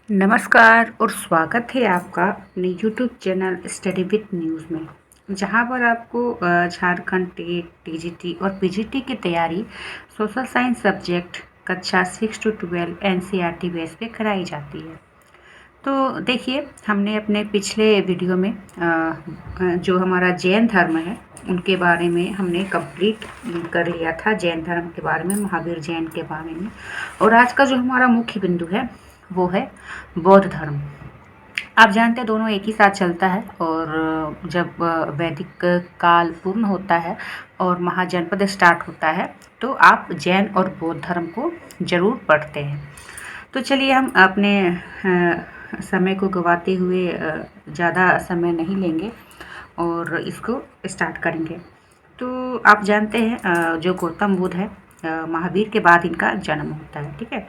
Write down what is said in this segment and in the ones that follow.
नमस्कार और स्वागत है आपका अपने YouTube channel study with news में, जहां पर आपको झारखंड टेट टीजीटी और पीजीटी की तैयारी सोशल साइंस सब्जेक्ट कक्षा 6 to 12 एनसीईआरटी बेस पे कराई जाती है। तो देखिए, हमने अपने पिछले वीडियो में जो हमारा जैन धर्म है उनके बारे में हमने कंप्लीट कर लिया था, जैन धर्म के बारे में, महावीर जैन के बारे में। और आज का जो हमारा मुख्य बिंदु है वो है बौद्ध धर्म। आप जानते हैं दोनों एक ही साथ चलता है, और जब वैदिक काल पूर्ण होता है और महाजनपद स्टार्ट होता है तो आप जैन और बौद्ध धर्म को ज़रूर पढ़ते हैं। तो चलिए, हम अपने समय को गंवाते हुए ज़्यादा समय नहीं लेंगे और इसको स्टार्ट करेंगे। तो आप जानते हैं जो गौतम बुद्ध है, महावीर के बाद इनका जन्म होता है, ठीक है।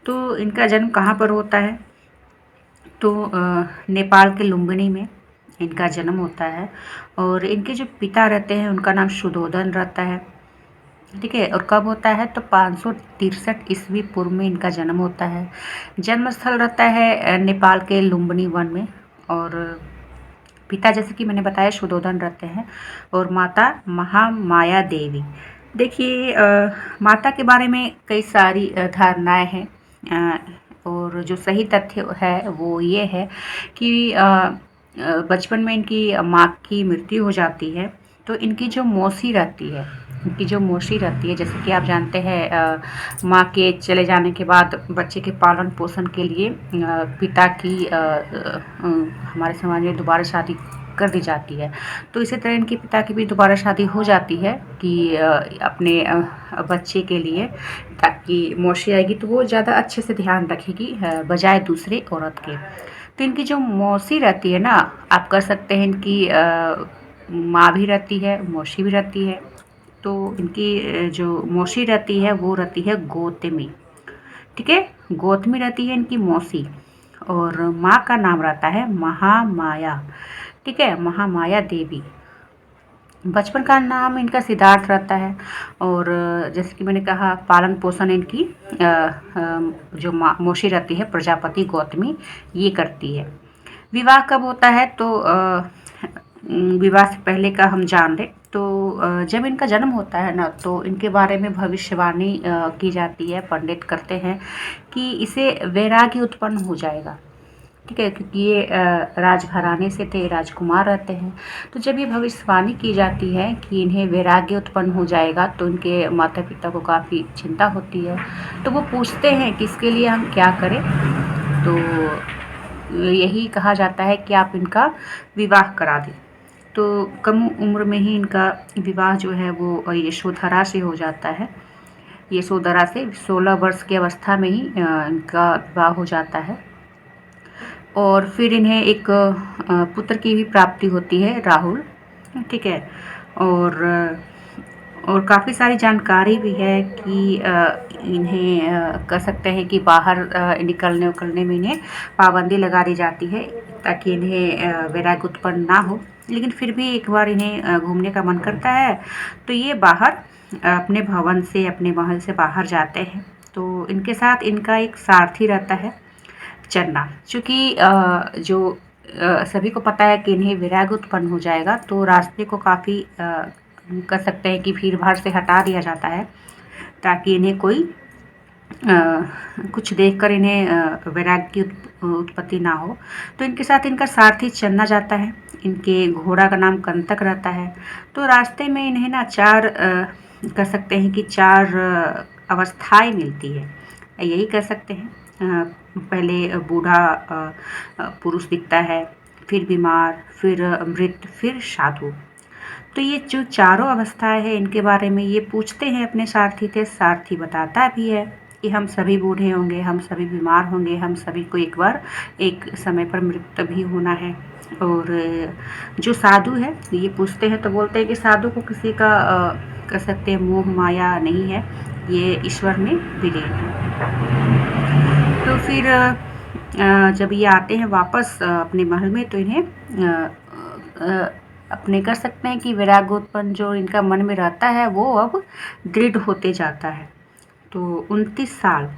तो इनका जन्म कहाँ पर होता है? तो नेपाल के लुम्बिनी में इनका जन्म होता है। और इनके जो पिता रहते हैं उनका नाम शुद्धोधन रहता है, ठीक है। और कब होता है? तो 563 ईस्वी पूर्व में इनका जन्म होता है। जन्म स्थल रहता है नेपाल के लुम्बिनी वन में। और पिता, जैसे कि मैंने बताया, शुद्धोधन रहते हैं। और माता महामाया देवी। देखिए, माता के बारे में कई सारी धारणाएं हैं, और जो सही तथ्य है वो ये है कि बचपन में इनकी माँ की मृत्यु हो जाती है। तो इनकी जो मौसी रहती है, जैसे कि आप जानते हैं, माँ के चले जाने के बाद बच्चे के पालन पोषण के लिए पिता की हमारे समाज में दोबारा शादी कर दी जाती है। तो इसी तरह इनके पिता की भी दोबारा शादी हो जाती है कि अपने बच्चे के लिए, ताकि मौसी आएगी तो वो ज़्यादा अच्छे से ध्यान रखेगी बजाय दूसरे औरत के। तो इनकी जो मौसी रहती है ना, आप कर सकते हैं, इनकी माँ भी रहती है, मौसी भी रहती है। तो इनकी जो मौसी रहती है वो रहती है गौतमी, ठीक है। गौतमी रहती है इनकी मौसी। और माँ का नाम रहता है महामाया, ठीक है, महामाया देवी। बचपन का नाम इनका सिद्धार्थ रहता है। और जैसे कि मैंने कहा, पालन पोषण इनकी जो मौसी रहती है प्रजापति गौतमी, ये करती है। विवाह कब होता है? तो विवाह से पहले का हम जान लें तो जब इनका जन्म होता है ना, तो इनके बारे में भविष्यवाणी की जाती है, पंडित करते हैं कि इसे वैराग्य उत्पन्न हो जाएगा, ठीक है, क्योंकि ये राजघराने से थे, राजकुमार रहते हैं। तो जब ये भविष्यवाणी की जाती है कि इन्हें वैराग्य उत्पन्न हो जाएगा, तो इनके माता पिता को काफ़ी चिंता होती है। तो वो पूछते हैं कि इसके लिए हम क्या करें। तो यही कहा जाता है कि आप इनका विवाह करा दें। तो कम उम्र में ही इनका विवाह जो है वो यशोधरा से हो जाता है। यशोधरा से 16 वर्ष की अवस्था में ही इनका विवाह हो जाता है। और फिर इन्हें एक पुत्र की भी प्राप्ति होती है, राहुल, ठीक है। और काफ़ी सारी जानकारी भी है कि इन्हें कह सकते हैं कि बाहर निकलने उकलने में इन्हें पाबंदी लगा दी जाती है, ताकि इन्हें वैराग्य उत्पन्न ना हो। लेकिन फिर भी एक बार इन्हें घूमने का मन करता है, तो ये बाहर अपने भवन से, अपने महल से बाहर जाते हैं। तो इनके साथ इनका एक सारथी रहता है, चन्ना। चूँकि जो सभी को पता है कि इन्हें वैराग्य उत्पन्न हो जाएगा, तो रास्ते को काफ़ी कह सकते हैं कि भीड़ भाड़ से हटा दिया जाता है, ताकि इन्हें कोई कुछ देखकर इन्हें वैराग्य की उत्पत्ति ना हो। तो इनके साथ इनका सारथी चन्ना जाता है। इनके घोड़ा का नाम कंतक रहता है। तो रास्ते में इन्हें ना चार कह सकते हैं कि चार अवस्थाएं मिलती है, यही कह सकते हैं। पहले बूढ़ा पुरुष दिखता है, फिर बीमार, फिर मृत, फिर साधु। तो ये जो चारों अवस्थाएं हैं, इनके बारे में ये पूछते हैं अपने सारथी से। सारथी बताता भी है कि हम सभी बूढ़े होंगे, हम सभी बीमार होंगे, हम सभी को एक बार एक समय पर मृत्यु भी होना है। और जो साधु है, ये पूछते हैं तो बोलते हैं कि साधु को किसी का कह सकते हैं मोह माया नहीं है, ये ईश्वर में विलीन है। तो फिर जब ये आते हैं वापस अपने महल में, तो इन्हें अपने कह सकते हैं कि वैराग्योत्पन्न जो इनका मन में रहता है वो अब दृढ़ होते जाता है। तो 29 साल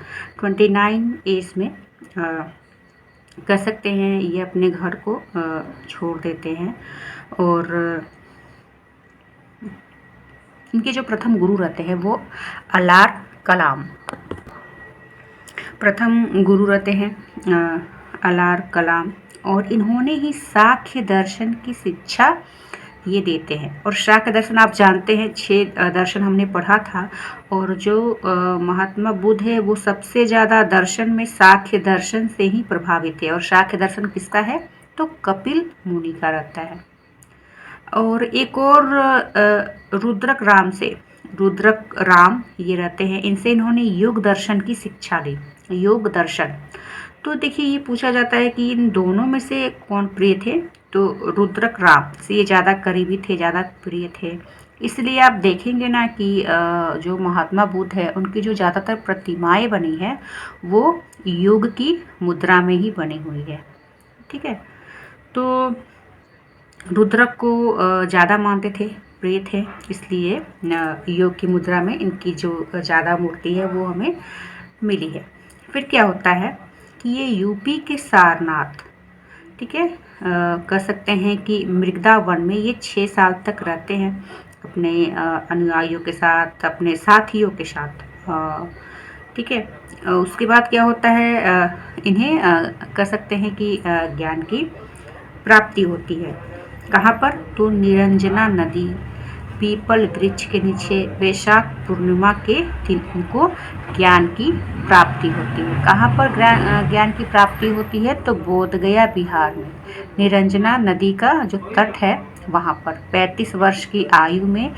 29 एज में कह सकते हैं ये अपने घर को छोड़ देते हैं। और इनके जो प्रथम गुरु रहते हैं वो अलार कलाम प्रथम गुरु रहते हैं अलार कलाम। और इन्होंने ही सांख्य दर्शन की शिक्षा ये देते हैं। और सांख्य दर्शन आप जानते हैं 6 दर्शन हमने पढ़ा था। और जो महात्मा बुद्ध है वो सबसे ज़्यादा दर्शन में सांख्य दर्शन से ही प्रभावित है। और सांख्य दर्शन किसका है? तो कपिल मुनि का रहता है। और एक और रुद्रक राम ये रहते हैं, इनसे इन्होंने योग दर्शन की शिक्षा ली। योग दर्शन, तो देखिए ये पूछा जाता है कि इन दोनों में से कौन प्रिय थे? तो रुद्रक राम से ये ज़्यादा करीबी थे, ज़्यादा प्रिय थे। इसलिए आप देखेंगे ना कि जो महात्मा बुद्ध है उनकी जो ज़्यादातर प्रतिमाएं बनी है वो योग की मुद्रा में ही बनी हुई है। ठीक है, तो रुद्रक को ज़्यादा मानते थे, प्रिय थे, इसलिए योग की मुद्रा में इनकी जो ज़्यादा मूर्ति है वो हमें मिली है। फिर क्या होता है कि ये यूपी के सारनाथ, ठीक है, कह सकते हैं कि मृगदा वन में ये 6 साल तक रहते हैं अपने अनुयायियों के साथ, अपने साथियों के साथ। ठीक है, उसके बाद क्या होता है, इन्हें कह सकते हैं कि ज्ञान की प्राप्ति होती है। कहाँ पर? तो निरंजना नदी, पीपल वृक्ष के नीचे वैशाख पूर्णिमा के दिन उनको ज्ञान की प्राप्ति होती है। कहाँ पर ज्ञान की प्राप्ति होती है? तो बोधगया बिहार में निरंजना नदी का जो तट है वहाँ पर 35 वर्ष की आयु में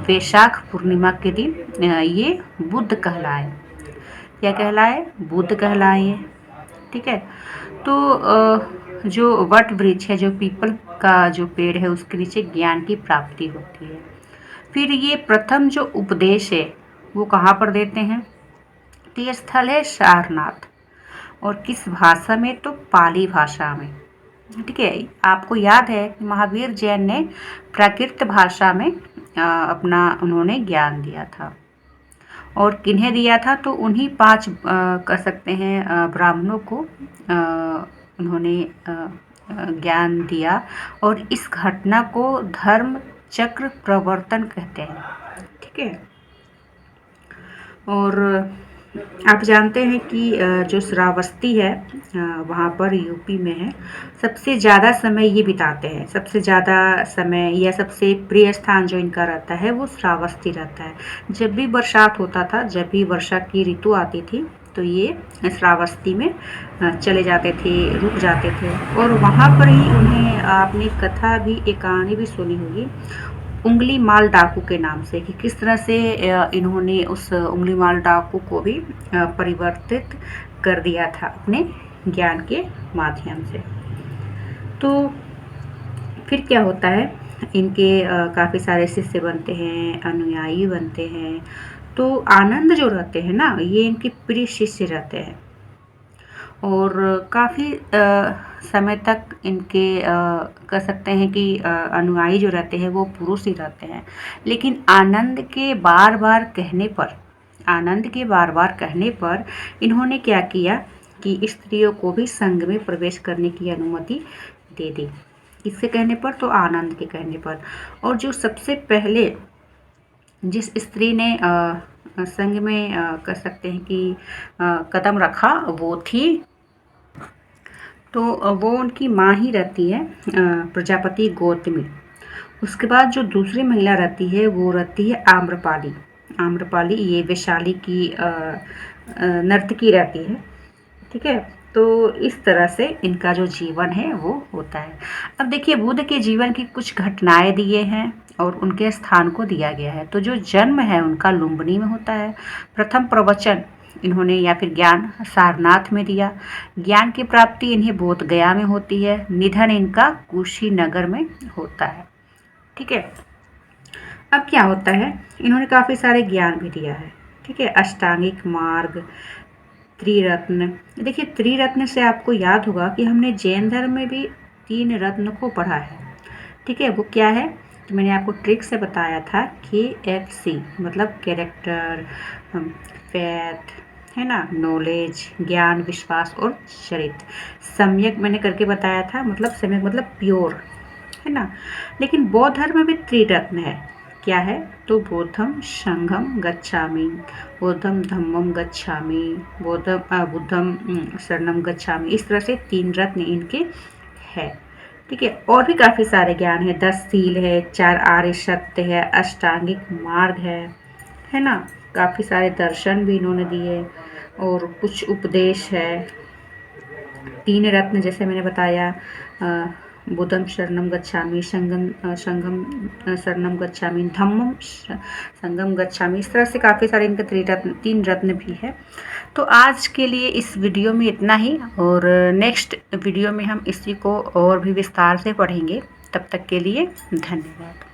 वैशाख पूर्णिमा के दिन ये बुद्ध कहलाए। क्या कहलाए? बुद्ध कहलाए। ठीक है, तो जो वट वृक्ष है, जो पीपल का जो पेड़ है, उसके नीचे ज्ञान की प्राप्ति होती है। फिर ये प्रथम जो उपदेश है वो कहाँ पर देते हैं? तो ये स्थल है सारनाथ। और किस भाषा में? तो पाली भाषा में। ठीक है, आपको याद है कि महावीर जैन ने प्राकृत भाषा में अपना उन्होंने ज्ञान दिया था। और किन्हें दिया था? तो उन्हीं 5 कह सकते हैं ब्राह्मणों को उन्होंने ज्ञान दिया। और इस घटना को धर्म चक्र प्रवर्तन कहते हैं। ठीक है, और आप जानते हैं कि जो श्रावस्ती है वहाँ पर यूपी में है, सबसे ज़्यादा समय ये बिताते हैं। सबसे ज़्यादा समय या सबसे प्रिय स्थान जो इनका रहता है वो श्रावस्ती रहता है। जब भी बरसात होता था, जब भी वर्षा की ऋतु आती थी, तो ये श्रावस्ती में चले जाते थे, रुक जाते थे। और वहाँ पर ही उन्हें आपने कथा भी, एक कहानी भी सुनी होगी उंगली माल डाकू के नाम से, कि किस तरह से इन्होंने उस उंगली माल डाकू को भी परिवर्तित कर दिया था अपने ज्ञान के माध्यम से। तो फिर क्या होता है, इनके काफ़ी सारे शिष्य बनते हैं, अनुयायी बनते हैं। तो आनंद जो रहते हैं ना, ये इनके प्रिय शिष्य रहते हैं। और काफ़ी समय तक इनके कह सकते हैं कि अनुयायी जो रहते हैं वो पुरुष ही रहते हैं। लेकिन आनंद के बार बार कहने पर इन्होंने क्या किया कि स्त्रियों को भी संघ में प्रवेश करने की अनुमति दे दी। किसके कहने पर? तो आनंद के कहने पर। और जो सबसे पहले जिस स्त्री ने संघ में कह सकते हैं कि कदम रखा वो थी, तो वो उनकी माँ ही रहती है, प्रजापति गौतमी। उसके बाद जो दूसरी महिला रहती है वो रहती है आम्रपाली। ये वैशाली की नर्तकी रहती है। ठीक है, तो इस तरह से इनका जो जीवन है वो होता है। अब देखिए, बुद्ध के जीवन की कुछ घटनाएं दिए हैं और उनके स्थान को दिया गया है। तो जो जन्म है उनका लुम्बिनी में होता है। प्रथम प्रवचन इन्होंने या फिर ज्ञान सारनाथ में दिया। ज्ञान की प्राप्ति इन्हें बोधगया में होती है। निधन इनका कुशीनगर में होता है। ठीक है, अब क्या होता है, इन्होंने काफ़ी सारे ज्ञान भी दिया है। ठीक है, अष्टांगिक मार्ग, त्रिरत्न। देखिए, त्रिरत्न से आपको याद होगा कि हमने जैन धर्म में भी 3 रत्न को पढ़ा है। ठीक है, वो क्या है? तो मैंने आपको ट्रिक से बताया था कि KFC मतलब कैरेक्टर, फैथ, है ना, नॉलेज, ज्ञान, विश्वास और चरित्र। सम्यक मैंने करके बताया था, मतलब सम्यक मतलब प्योर, है ना। लेकिन बौद्ध धर्म में भी त्रिरत्न है। क्या है? तो बुद्धम संघम गच्छामि, बुद्धम धम्मम गच्छामि, बुद्धम शरणम गच्छामि। इस तरह से 3 रत्न इनके है। ठीक है, और भी काफ़ी सारे ज्ञान है। 10 सील है, 4 आर्य सत्य है, अष्टांगिक मार्ग है ना। काफ़ी सारे दर्शन भी इन्होंने दिए और कुछ उपदेश है। 3 रत्न जैसे मैंने बताया, बुद्धं शरणं गच्छामि, संघं शरणं गच्छामि, धम्मं संघं गच्छामि। इस तरह से काफ़ी सारे इनके 3 रत्न भी है। तो आज के लिए इस वीडियो में इतना ही, और नेक्स्ट वीडियो में हम इसी को और भी विस्तार से पढ़ेंगे। तब तक के लिए धन्यवाद।